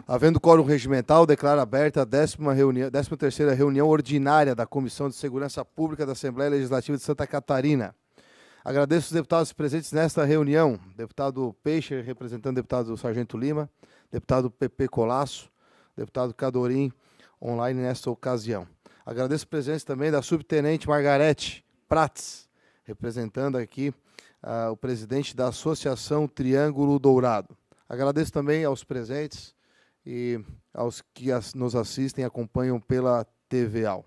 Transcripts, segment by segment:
Havendo quórum regimental, declaro aberta a 13ª reunião ordinária da Comissão de Segurança Pública da Assembleia Legislativa de Santa Catarina. Agradeço os deputados presentes nesta reunião. Deputado Peixe, representando o deputado Sargento Lima, deputado Pepe Colasso, deputado Cadorim, online nesta ocasião. Agradeço a presença também da subtenente Margarete Prats, representando aqui o presidente da Associação Triângulo Dourado. Agradeço também aos presentes e aos que nos assistem e acompanham pela TVAL.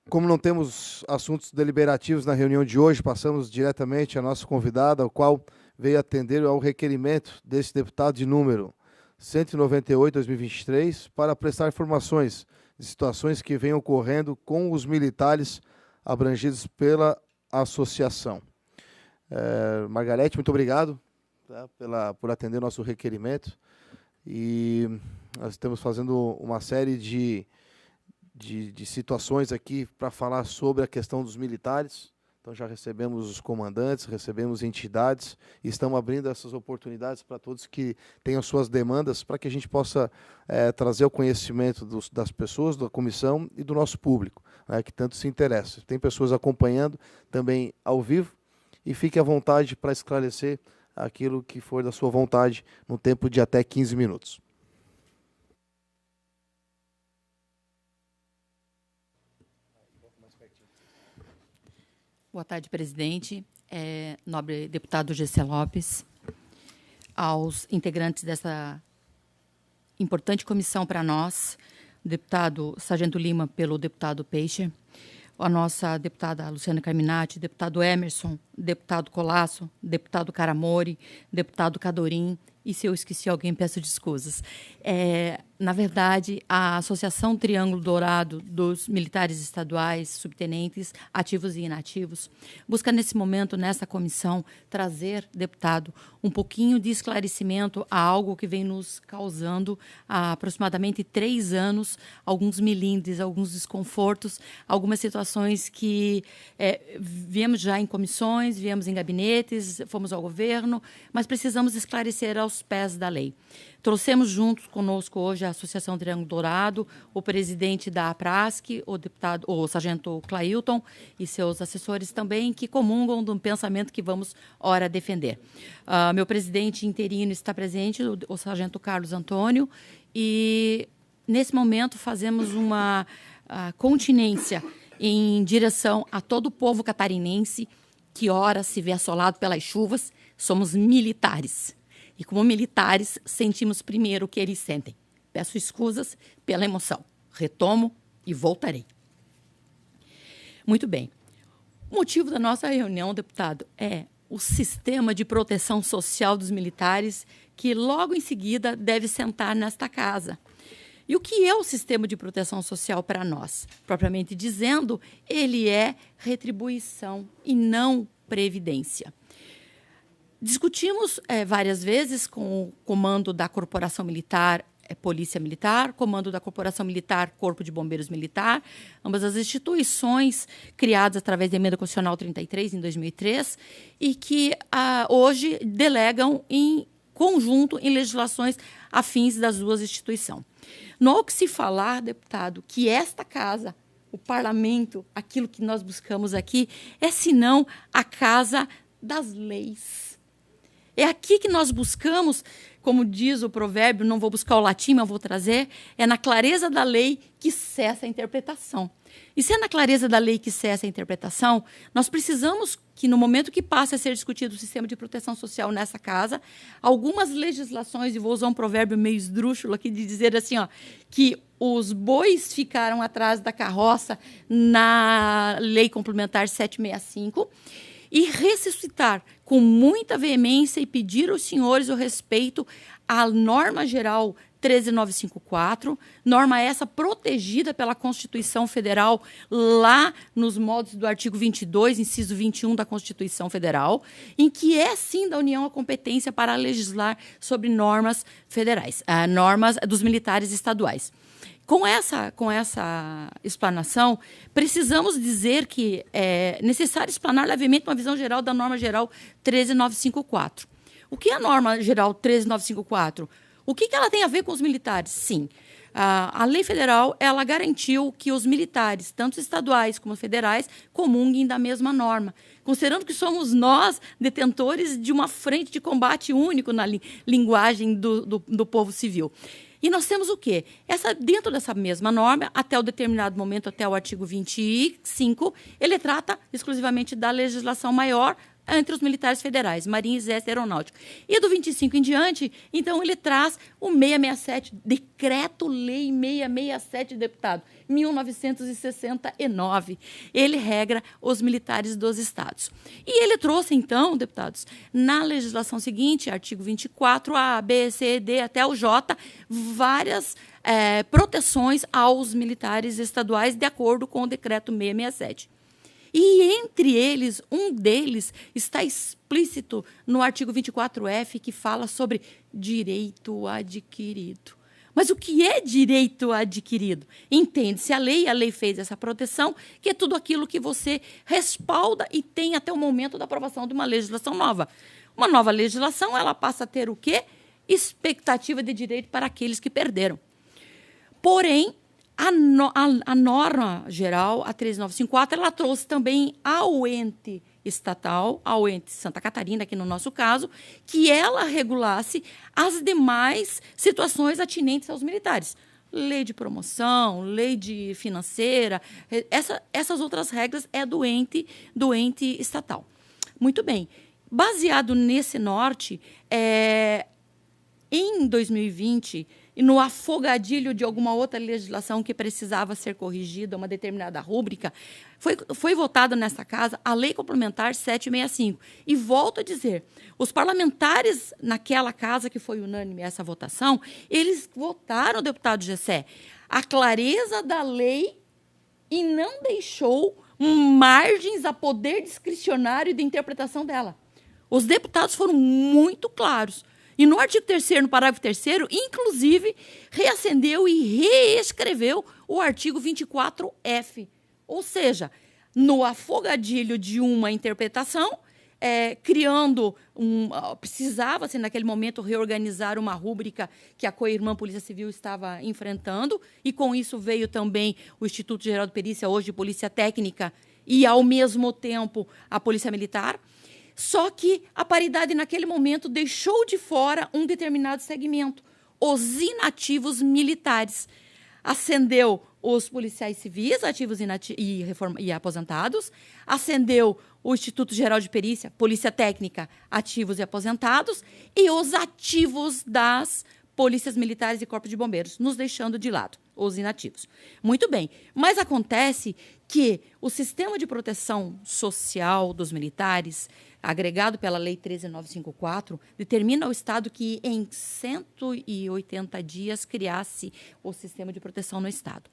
Como não temos assuntos deliberativos na reunião de hoje, passamos diretamente à nossa convidada, ao qual veio atender ao requerimento desse deputado de número 198/2023, para prestar informações de situações que vêm ocorrendo com os militares abrangidos pela associação. Margarete, muito obrigado, tá, por atender nosso requerimento. E nós estamos fazendo uma série de situações aqui para falar sobre a questão dos militares. Então já recebemos os comandantes, recebemos entidades e estamos abrindo essas oportunidades para todos que tenham suas demandas, para que a gente possa trazer o conhecimento das pessoas, da comissão e do nosso público, né, que tanto se interessa. Tem pessoas acompanhando também ao vivo e fique à vontade para esclarecer aquilo que for da sua vontade no tempo de até 15 minutos. Boa tarde, presidente, nobre deputado Gessé Lopes, aos integrantes dessa importante comissão para nós, deputado Sargento Lima pelo deputado Peixe, a nossa deputada Luciana Carminati, deputado Emerson, deputado Colasso, deputado Caramori, deputado Cadorim, e se eu esqueci alguém, peço desculpas. Na verdade, a Associação Triângulo Dourado dos militares estaduais, subtenentes, ativos e inativos, busca, nesse momento, nessa comissão, trazer, deputado, um pouquinho de esclarecimento a algo que vem nos causando há aproximadamente 3 anos, alguns melindres, alguns desconfortos, algumas situações que viemos já em comissões, viemos em gabinetes, fomos ao governo, mas precisamos esclarecer aos pés da lei. Trouxemos juntos conosco hoje a Associação Triângulo Dourado, o presidente da APRASC, o sargento Clailton e seus assessores também, que comungam do pensamento que vamos, ora, defender. Meu presidente interino está presente, o sargento Carlos Antônio, e, nesse momento, fazemos uma continência em direção a todo o povo catarinense que, ora, se vê assolado pelas chuvas. Somos militares. E, como militares, sentimos primeiro o que eles sentem. Peço escusas pela emoção. Retomo e voltarei. Muito bem. O motivo da nossa reunião, deputado, é o sistema de proteção social dos militares, que logo em seguida deve sentar nesta casa. E o que é o sistema de proteção social para nós? Propriamente dizendo, ele é retribuição e não previdência. Discutimos várias vezes com o comando da Corporação Militar, Polícia Militar, comando da Corporação Militar, Corpo de Bombeiros Militar, ambas as instituições criadas através da Emenda Constitucional 33, em 2003, e que hoje delegam em conjunto em legislações afins das duas instituições. Não há que se falar, deputado, que esta casa, o parlamento, aquilo que nós buscamos aqui, é senão a casa das leis. É aqui que nós buscamos, como diz o provérbio, não vou buscar o latim, mas vou trazer, é na clareza da lei que cessa a interpretação. E se é na clareza da lei que cessa a interpretação, nós precisamos que, no momento que passe a ser discutido o sistema de proteção social nessa casa, algumas legislações, e vou usar um provérbio meio esdrúxulo aqui, de dizer assim, que os bois ficaram atrás da carroça na Lei Complementar 765, e ressuscitar com muita veemência e pedir aos senhores o respeito à norma geral 13954, norma essa protegida pela Constituição Federal lá nos modos do artigo 22, inciso 21 da Constituição Federal, em que é, sim, da União a competência para legislar sobre normas federais, normas dos militares estaduais. Com essa explanação, precisamos dizer que é necessário explanar levemente uma visão geral da norma geral 13954. O que é a norma geral 13954? O que ela tem a ver com os militares? Sim, a lei federal ela garantiu que os militares, tanto estaduais como federais, comunguem da mesma norma, considerando que somos nós detentores de uma frente de combate único na linguagem do povo civil. E nós temos o quê? Dentro dessa mesma norma, até o determinado momento, até o artigo 25, ele trata exclusivamente da legislação maior entre os militares federais, Marinha, Exército e Aeronáutica. E do 25 em diante, então, ele traz o 667, Decreto-Lei 667, deputado, 1969. Ele regra os militares dos estados. E ele trouxe, então, deputados, na legislação seguinte, artigo 24, A, B, C, D, até o J, várias proteções aos militares estaduais de acordo com o Decreto 667. E, entre eles, um deles está explícito no artigo 24F, que fala sobre direito adquirido. Mas o que é direito adquirido? Entende-se a lei fez essa proteção, que é tudo aquilo que você respalda e tem até o momento da aprovação de uma legislação nova. Uma nova legislação, ela passa a ter o quê? Expectativa de direito para aqueles que perderam. Porém, a norma geral, a 13954, ela trouxe também ao ente estatal, ao ente Santa Catarina, aqui no nosso caso, que ela regulasse as demais situações atinentes aos militares. Lei de promoção, lei de financeira, essas outras regras é do ente estatal. Muito bem. Baseado nesse norte, em 2020, e no afogadilho de alguma outra legislação que precisava ser corrigida, uma determinada rúbrica, foi votada nesta casa a Lei Complementar 765. E volto a dizer, os parlamentares naquela casa, que foi unânime essa votação, eles votaram, deputado Gessé, a clareza da lei e não deixou margens a poder discricionário de interpretação dela. Os deputados foram muito claros. E no artigo 3º, no parágrafo 3º, inclusive, reacendeu e reescreveu o artigo 24F. Ou seja, no afogadilho de uma interpretação, precisava-se, naquele momento, reorganizar uma rúbrica que a co-irmã Polícia Civil estava enfrentando, e com isso veio também o Instituto Geral de Perícia, hoje Polícia Técnica, e, ao mesmo tempo, a Polícia Militar. Só que a paridade, naquele momento, deixou de fora um determinado segmento, os inativos militares. Acendeu os policiais civis, ativos e aposentados, acendeu o Instituto Geral de Perícia, Polícia Técnica, ativos e aposentados, e os ativos das polícias militares e corpos de bombeiros, nos deixando de lado, os inativos. Muito bem, mas acontece que o sistema de proteção social dos militares, agregado pela Lei 13.954, determina ao Estado que em 180 dias criasse o sistema de proteção no Estado.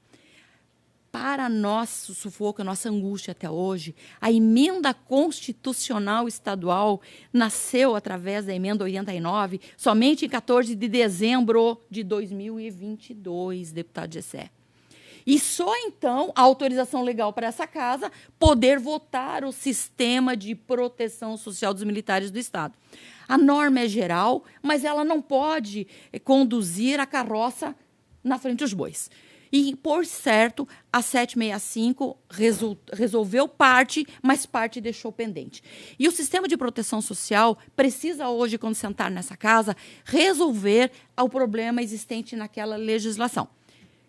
Para nosso sufoco, nossa angústia até hoje, a emenda constitucional estadual nasceu através da emenda 89, somente em 14 de dezembro de 2022, deputado Gessé. E só então a autorização legal para essa casa poder votar o sistema de proteção social dos militares do Estado. A norma é geral, mas ela não pode conduzir a carroça na frente dos bois. E, por certo, a 765 resolveu parte, mas parte deixou pendente. E o sistema de proteção social precisa hoje, quando sentar nessa casa, resolver o problema existente naquela legislação.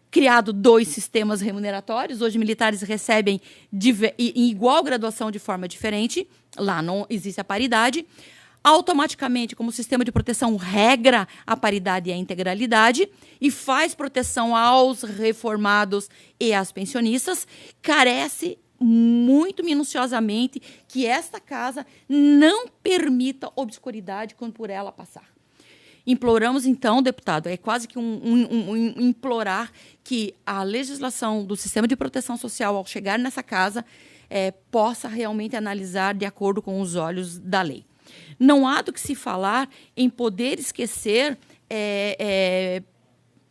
Criado 2 sistemas remuneratórios, hoje militares recebem em igual graduação de forma diferente, lá não existe a paridade. Automaticamente, como o sistema de proteção regra a paridade e a integralidade e faz proteção aos reformados e às pensionistas, carece muito minuciosamente que esta casa não permita obscuridade quando por ela passar. Imploramos, então, deputado, é quase que implorar que a legislação do sistema de proteção social, ao chegar nessa casa, possa realmente analisar de acordo com os olhos da lei. Não há do que se falar em poder esquecer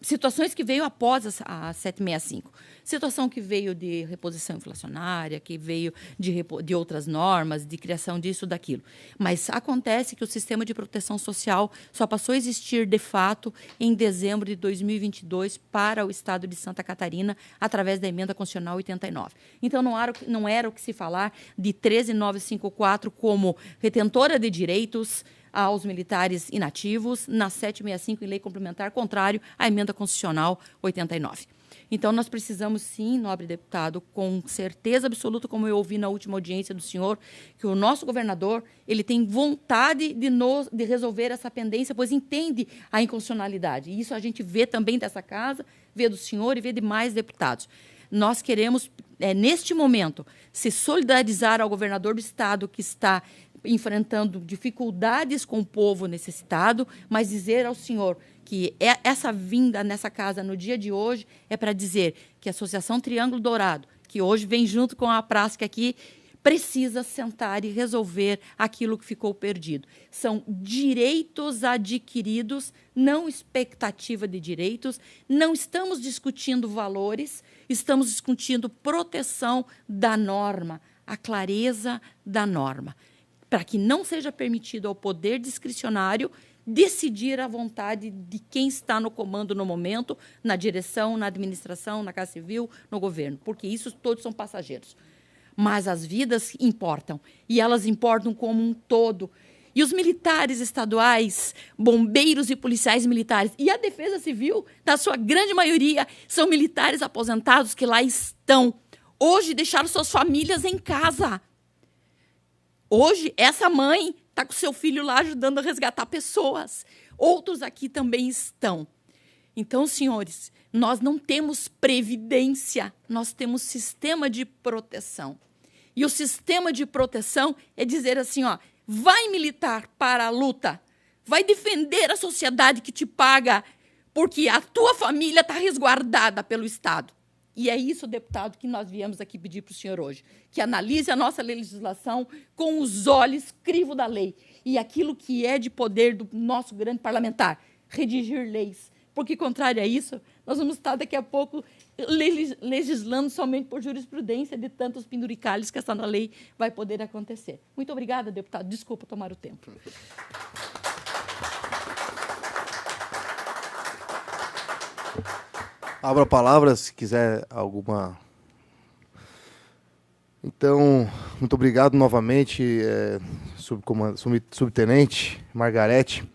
situações que veio após a 765. Situação que veio de reposição inflacionária, que veio de outras normas, de criação disso, daquilo. Mas acontece que o sistema de proteção social só passou a existir, de fato, em dezembro de 2022 para o Estado de Santa Catarina, através da Emenda Constitucional 89. Então, não era o que se falar de 13954 como retentora de direitos aos militares inativos, na 765 em lei complementar, contrário à Emenda Constitucional 89. Então, nós precisamos, sim, nobre deputado, com certeza absoluta, como eu ouvi na última audiência do senhor, que o nosso governador ele tem vontade de resolver essa pendência, pois entende a inconstitucionalidade. E isso a gente vê também dessa casa, vê do senhor e vê de mais deputados. Nós queremos, neste momento, se solidarizar ao governador do Estado que está enfrentando dificuldades com o povo necessitado, mas dizer ao senhor que essa vinda nessa casa no dia de hoje é para dizer que a Associação Triângulo Dourado, que hoje vem junto com a prática aqui, precisa sentar e resolver aquilo que ficou perdido. São direitos adquiridos, não expectativa de direitos, não estamos discutindo valores, estamos discutindo proteção da norma, a clareza da norma, para que não seja permitido ao poder discricionário decidir à vontade de quem está no comando no momento, na direção, na administração, na Casa Civil, no governo, porque isso todos são passageiros. Mas as vidas importam, e elas importam como um todo. E os militares estaduais, bombeiros e policiais militares, e a Defesa Civil, na sua grande maioria, são militares aposentados que lá estão. Hoje deixaram suas famílias em casa. Hoje, essa mãe está com seu filho lá ajudando a resgatar pessoas. Outros aqui também estão. Então, senhores, nós não temos previdência, nós temos sistema de proteção. E o sistema de proteção é dizer assim, ó, vai militar para a luta, vai defender a sociedade que te paga, porque a tua família está resguardada pelo Estado. E é isso, deputado, que nós viemos aqui pedir para o senhor hoje, que analise a nossa legislação com os olhos crivo da lei e aquilo que é de poder do nosso grande parlamentar, redigir leis. Porque, contrário a isso, nós vamos estar daqui a pouco legislando somente por jurisprudência de tantos penduricalhos que essa lei vai poder acontecer. Muito obrigada, deputado. Desculpa tomar o tempo. Abra a palavra, se quiser alguma... Então, muito obrigado novamente, subtenente Margarete.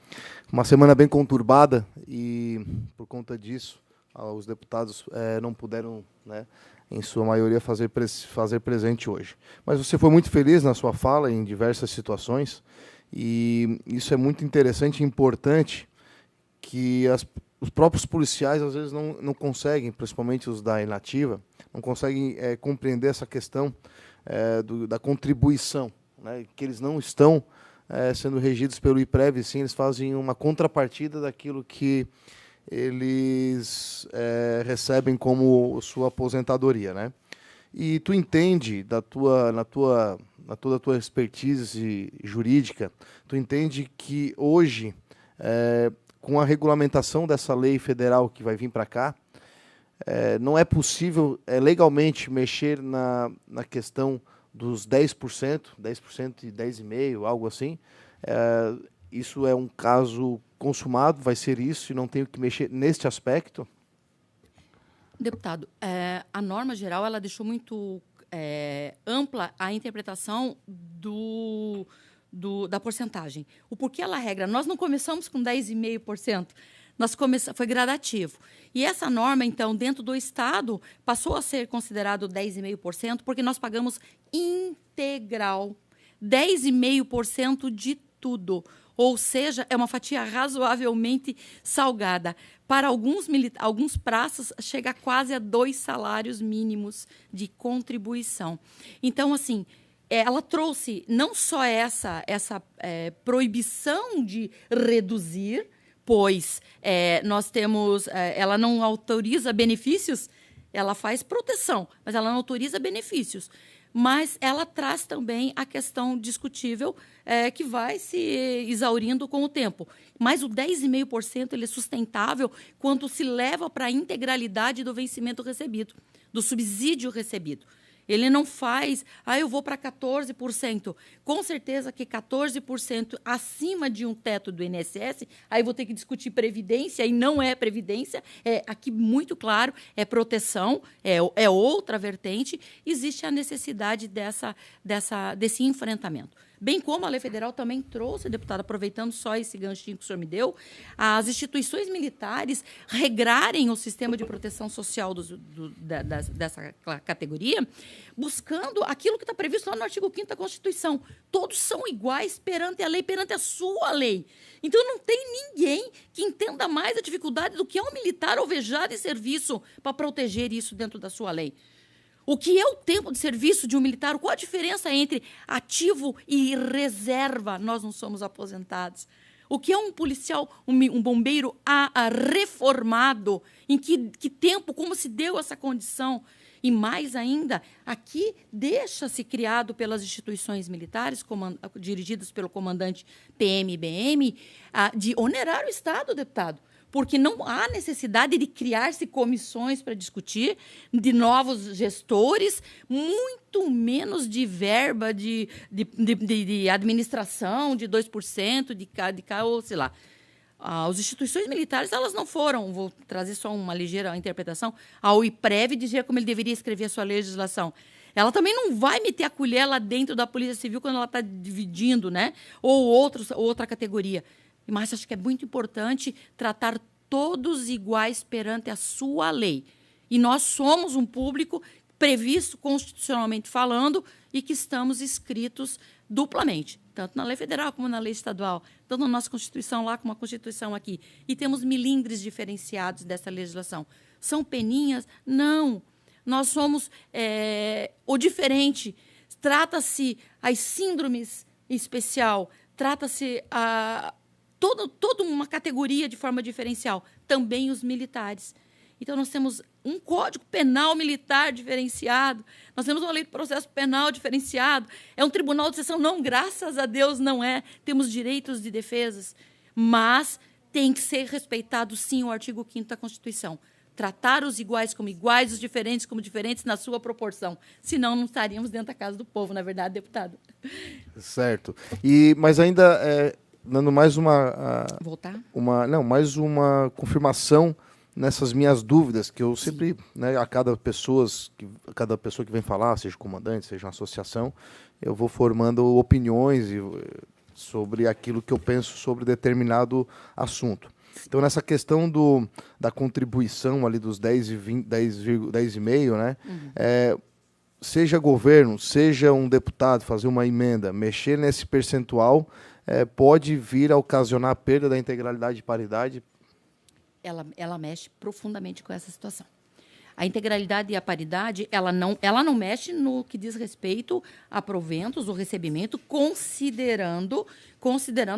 Uma semana bem conturbada e, por conta disso, os deputados não puderam, né, em sua maioria, fazer presente hoje. Mas você foi muito feliz na sua fala em diversas situações e isso é muito interessante e importante que os próprios policiais, às vezes, não conseguem, principalmente os da inativa, não conseguem compreender essa questão da contribuição, né, que eles não estão sendo regidos pelo IPREV, sim, eles fazem uma contrapartida daquilo que eles recebem como sua aposentadoria, né? E tu entende, na toda a tua expertise jurídica, tu entende que hoje, com a regulamentação dessa lei federal que vai vir para cá, não é possível legalmente mexer na questão dos 10% e 10,5%, algo assim. Isso é um caso consumado, vai ser isso, e não tenho que mexer neste aspecto? Deputado, a norma geral ela deixou muito ampla a interpretação da porcentagem. O porquê ela regra? Nós não começamos com 10,5%, foi gradativo. E essa norma, então, dentro do Estado, passou a ser considerado 10,5%, porque nós pagamos integral 10,5% de tudo. Ou seja, é uma fatia razoavelmente salgada. Para alguns praças, chega quase a 2 salários mínimos de contribuição. Então, assim, ela trouxe não só essa proibição de reduzir, pois nós temos, ela não autoriza benefícios, ela faz proteção, mas ela não autoriza benefícios. mas ela traz também a questão discutível que vai se exaurindo com o tempo. Mas o 10,5% ele é sustentável quando se leva para a integralidade do vencimento recebido, do subsídio recebido. Ele não faz, eu vou para 14%. Com certeza que 14% acima de um teto do INSS, aí vou ter que discutir previdência, e não é previdência, é aqui muito claro, é proteção, é outra vertente, existe a necessidade desse enfrentamento. Bem como a lei federal também trouxe, deputada, aproveitando só esse ganchinho que o senhor me deu, as instituições militares regrarem o sistema de proteção social dessa categoria, buscando aquilo que está previsto lá no artigo 5º da Constituição. Todos são iguais perante a lei, perante a sua lei. Então, não tem ninguém que entenda mais a dificuldade do que é um militar alvejado em serviço para proteger isso dentro da sua lei. O que é o tempo de serviço de um militar? Qual a diferença entre ativo e reserva? Nós não somos aposentados. O que é um policial, um bombeiro reformado? Em que tempo, como se deu essa condição? E mais ainda, aqui deixa-se criado pelas instituições militares, dirigidas pelo comandante PM-BM, de onerar o Estado, deputado. Porque não há necessidade de criar-se comissões para discutir, de novos gestores, muito menos de verba de administração, de 2%, ou sei lá. As instituições militares, elas não foram, vou trazer só uma ligeira interpretação, ao IPREV dizer como ele deveria escrever a sua legislação. Ela também não vai meter a colher lá dentro da Polícia Civil quando ela está dividindo, né? Ou outra categoria. Mas acho que é muito importante tratar todos iguais perante a sua lei. E nós somos um público previsto constitucionalmente falando e que estamos inscritos duplamente, tanto na lei federal como na lei estadual, tanto na nossa Constituição lá como a Constituição aqui. E temos milindres diferenciados dessa legislação. São peninhas? Não. Nós somos o diferente. Trata-se as síndromes em especial, trata-se toda uma categoria de forma diferencial, também os militares. Então, nós temos um Código Penal Militar diferenciado, nós temos uma lei de processo penal diferenciado, é um tribunal de exceção, não, graças a Deus não é, temos direitos de defesas, mas tem que ser respeitado, sim, o artigo 5º da Constituição. Tratar os iguais, os diferentes como diferentes na sua proporção. Senão, não estaríamos dentro da casa do povo, na verdade, deputado. Certo. Mas ainda... dando mais mais uma confirmação nessas minhas dúvidas, que eu sempre, né, a cada pessoa que vem falar, seja comandante, seja uma associação, eu vou formando opiniões sobre aquilo que eu penso sobre determinado assunto. Então, nessa questão da contribuição ali dos 10,5, né, seja governo, seja um deputado fazer uma emenda, mexer nesse percentual, pode vir a ocasionar a perda da integralidade e paridade? Ela mexe profundamente com essa situação. A integralidade e a paridade, ela não mexe no que diz respeito a proventos, o recebimento, considerando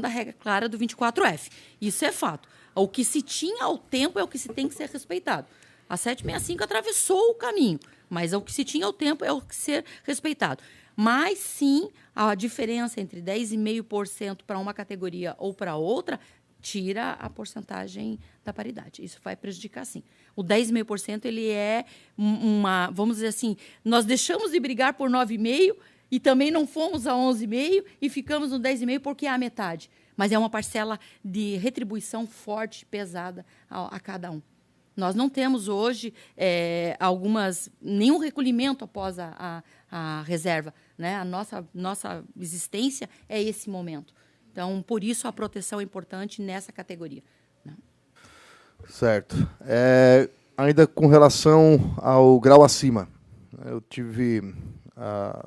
a regra clara do 24F. Isso é fato. O que se tinha ao tempo é o que se tem que ser respeitado. A 765 atravessou o caminho, mas o que se tinha ao tempo é o que ser respeitado. Mas, sim, a diferença entre 10,5% para uma categoria ou para outra tira a porcentagem da paridade. Isso vai prejudicar, sim. O 10,5% ele é vamos dizer assim, nós deixamos de brigar por 9,5% e também não fomos a 11,5% e ficamos no 10,5% porque é a metade. Mas é uma parcela de retribuição forte, pesada a cada um. Nós não temos hoje nenhum recolhimento após a reserva, né? A nossa existência é esse momento. Então, por isso, a proteção é importante nessa categoria, né? Certo. Ainda com relação ao grau acima, eu tive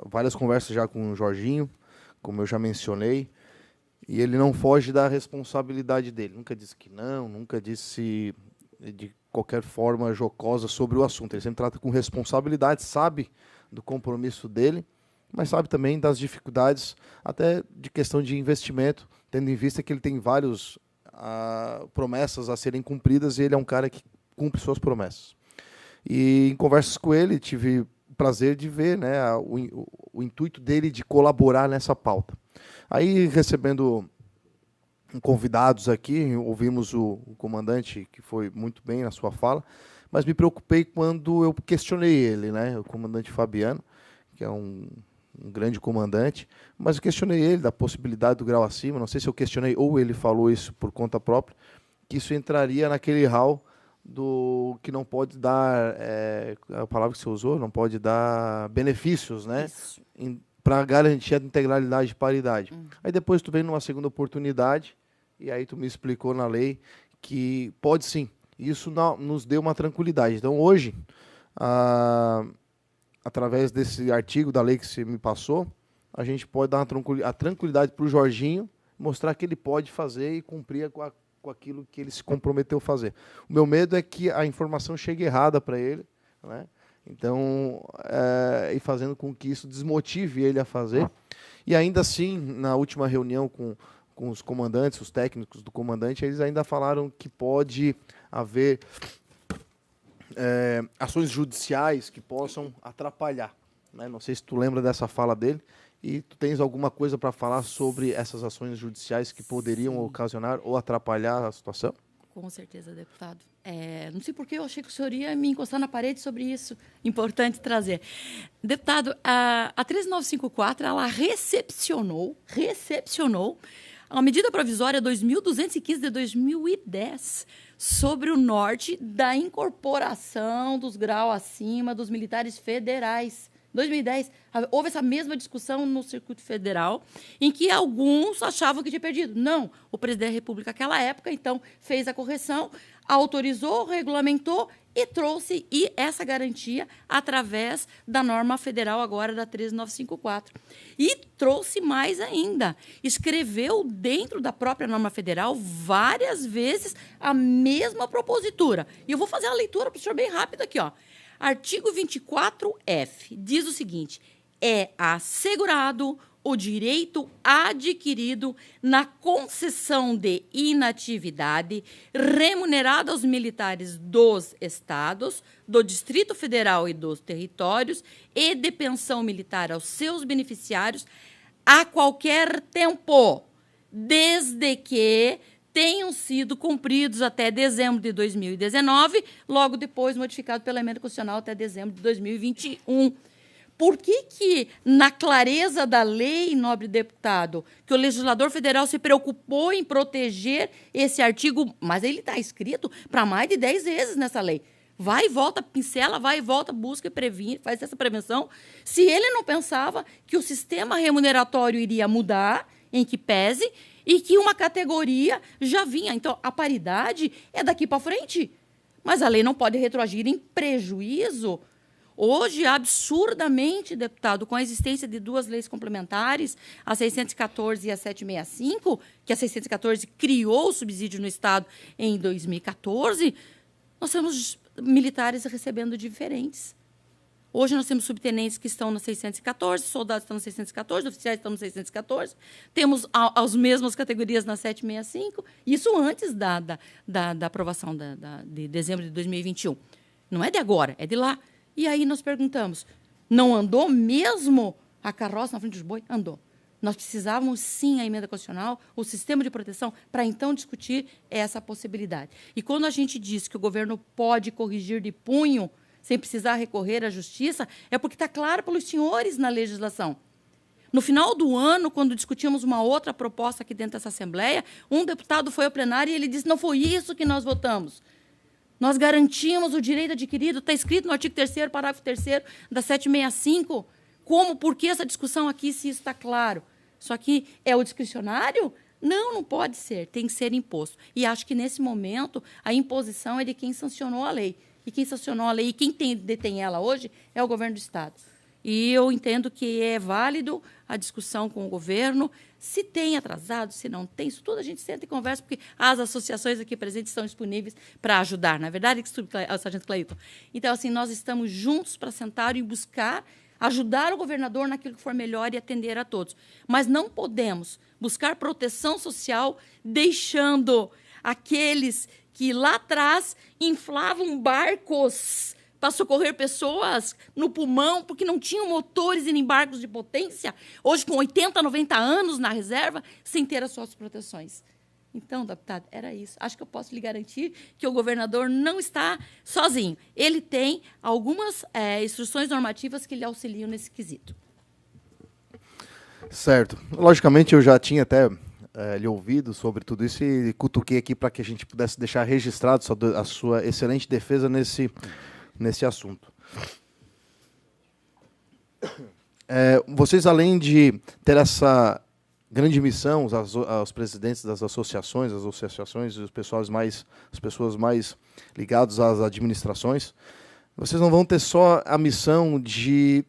várias conversas já com o Jorginho, como eu já mencionei, e ele não foge da responsabilidade dele. Nunca disse que não, nunca disse de qualquer forma jocosa sobre o assunto. Ele sempre trata com responsabilidade, sabe do compromisso dele, mas sabe também das dificuldades, até de questão de investimento, tendo em vista que ele tem várias promessas a serem cumpridas e ele é um cara que cumpre suas promessas. E em conversas com ele, tive prazer de ver, né, o intuito dele de colaborar nessa pauta. Aí, recebendo convidados aqui, ouvimos o comandante, que foi muito bem na sua fala, mas me preocupei quando eu questionei ele, né, o comandante Fabiano, que é um grande comandante, mas eu questionei ele da possibilidade do grau acima, não sei se eu questionei ou ele falou isso por conta própria, que isso entraria naquele hall do que não pode dar, a palavra que você usou, não pode dar benefícios, né, para garantir a integralidade e paridade. Aí depois tu veio numa segunda oportunidade, e aí tu me explicou na lei que pode sim. Isso nos deu uma tranquilidade. Então hoje, através desse artigo da lei que você me passou, a gente pode dar a tranquilidade para o Jorginho, mostrar que ele pode fazer e cumprir com aquilo que ele se comprometeu a fazer. O meu medo é que a informação chegue errada para ele, né? Então, e fazendo com que isso desmotive ele a fazer. E ainda assim, na última reunião com os comandantes, os técnicos do comandante, eles ainda falaram que pode haver ações judiciais que possam atrapalhar, né? Não sei se tu lembra dessa fala dele, e tu tens alguma coisa para falar sobre essas ações judiciais que poderiam ocasionar ou atrapalhar a situação? Com certeza, deputado. Não sei por que eu achei que o senhor ia me encostar na parede sobre isso. Importante trazer. Deputado, a 13954, ela recepcionou a medida provisória 2215 de 2010 sobre o norte da incorporação dos graus acima dos militares federais. 2010, houve essa mesma discussão no circuito federal, em que alguns achavam que tinha perdido. Não, o presidente da República, naquela época, então, fez a correção, autorizou, regulamentou e trouxe essa garantia através da norma federal agora da 13954. E trouxe mais ainda, escreveu dentro da própria norma federal várias vezes a mesma propositura. E eu vou fazer a leitura para o senhor bem rápido aqui, ó. Artigo 24F diz o seguinte: é assegurado o direito adquirido na concessão de inatividade remunerada aos militares dos estados, do Distrito Federal e dos territórios e de pensão militar aos seus beneficiários a qualquer tempo, desde que tenham sido cumpridos até dezembro de 2019, logo depois modificado pela emenda constitucional até dezembro de 2021. Por que, na clareza da lei, nobre deputado, que o legislador federal se preocupou em proteger esse artigo, mas ele está escrito para mais de 10 vezes nessa lei? Vai e volta, pincela, vai e volta, busca e previne, faz essa prevenção. Se ele não pensava que o sistema remuneratório iria mudar, em que pese, e que uma categoria já vinha. Então, a paridade é daqui para frente. Mas a lei não pode retroagir em prejuízo. Hoje, absurdamente, deputado, com a existência de duas leis complementares, a 614 e a 765, que a 614 criou o subsídio no Estado em 2014, nós temos militares recebendo diferentes. Hoje nós temos subtenentes que estão na 614, soldados estão na 614, oficiais estão na 614, temos as mesmas categorias na 765, isso antes da aprovação de dezembro de 2021. Não é de agora, é de lá. E aí nós perguntamos, não andou mesmo a carroça na frente dos bois? Andou. Nós precisávamos, sim, a emenda constitucional, o sistema de proteção, para então discutir essa possibilidade. E quando a gente diz que o governo pode corrigir de punho, sem precisar recorrer à justiça, é porque está claro pelos senhores na legislação. No final do ano, quando discutimos uma outra proposta aqui dentro dessa Assembleia, um deputado foi ao plenário e ele disse, não foi isso que nós votamos. Nós garantimos o direito adquirido, está escrito no artigo 3º, parágrafo 3º da 765. Como, por que essa discussão aqui, se isso está claro? Só que é o discricionário? Não pode ser, tem que ser imposto. E acho que, nesse momento, a imposição é de quem sancionou a lei. E quem sancionou a lei e quem detém ela hoje é o governo do Estado. E eu entendo que é válido a discussão com o governo, se tem atrasado, se não tem, isso tudo a gente senta e conversa, porque as associações aqui presentes estão disponíveis para ajudar, na verdade, Sargento Clayton. Então, assim, nós estamos juntos para sentar e buscar ajudar o governador naquilo que for melhor e atender a todos. Mas não podemos buscar proteção social deixando aqueles que lá atrás inflavam barcos para socorrer pessoas no pulmão, porque não tinham motores e embargos de potência, hoje com 80, 90 anos na reserva, sem ter as suas proteções. Então, deputado, era isso. Acho que eu posso lhe garantir que o governador não está sozinho. Ele tem algumas instruções normativas que lhe auxiliam nesse quesito. Certo. Logicamente, eu já tinha até lhe ouvido sobre tudo isso e cutuquei aqui para que a gente pudesse deixar registrado a sua excelente defesa nesse assunto. Vocês, além de ter essa grande missão, os presidentes das associações, as associações e as pessoas mais ligadas às administrações, vocês não vão ter só a missão de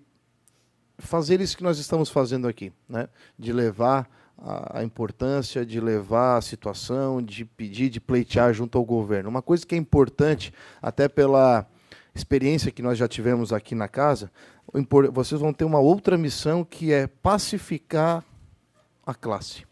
fazer isso que nós estamos fazendo aqui, né? De levar a importância, de levar a situação, de pedir, de pleitear junto ao governo. Uma coisa que é importante, até pela experiência que nós já tivemos aqui na casa, vocês vão ter uma outra missão que é pacificar a classe.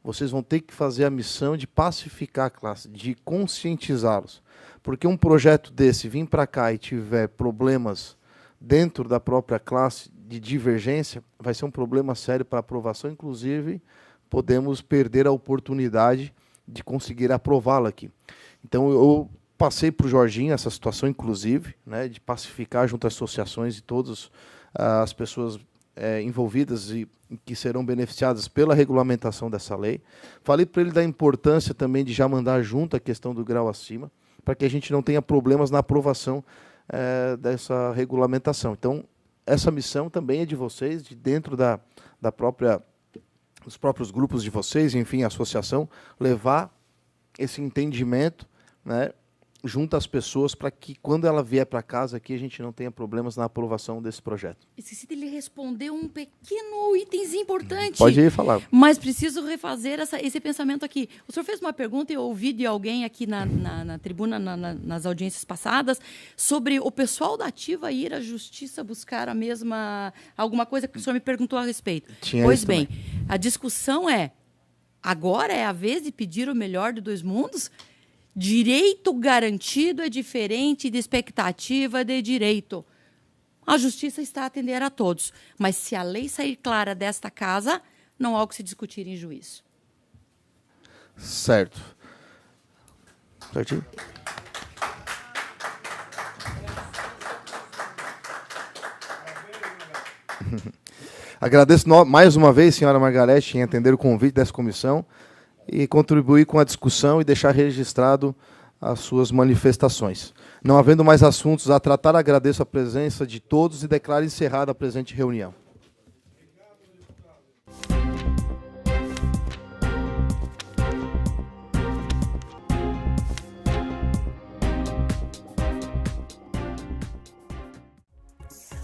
Vocês vão ter que fazer a missão de pacificar a classe, de conscientizá-los. Porque um projeto desse vir para cá e tiver problemas dentro da própria classe de divergência, vai ser um problema sério para aprovação, inclusive podemos perder a oportunidade de conseguir aprová-la aqui. Então eu passei para o Jorginho essa situação, inclusive, né, de pacificar junto às associações e todas as pessoas envolvidas e que serão beneficiadas pela regulamentação dessa lei. Falei para ele da importância também de já mandar junto a questão do grau acima, para que a gente não tenha problemas na aprovação dessa regulamentação. Então, essa missão também é de vocês, de dentro dos próprios grupos de vocês, enfim, a associação, levar esse entendimento, né, junto às pessoas, para que, quando ela vier para casa aqui, a gente não tenha problemas na aprovação desse projeto. Esqueci de lhe responder um pequeno itemzinho importante. Pode ir falar. Mas preciso refazer esse pensamento aqui. O senhor fez uma pergunta, eu ouvi de alguém aqui na tribuna, nas audiências passadas, sobre o pessoal da Ativa ir à justiça buscar alguma coisa que o senhor me perguntou a respeito. Pois bem, a discussão agora é a vez de pedir o melhor de dois mundos? Direito garantido é diferente de expectativa de direito. A justiça está a atender a todos, mas se a lei sair clara desta casa, não há o que se discutir em juízo. Certo. Certinho? Agradeço mais uma vez, senhora Margarete, em atender o convite dessa comissão e contribuir com a discussão e deixar registrado as suas manifestações. Não havendo mais assuntos a tratar, agradeço a presença de todos e declaro encerrada a presente reunião.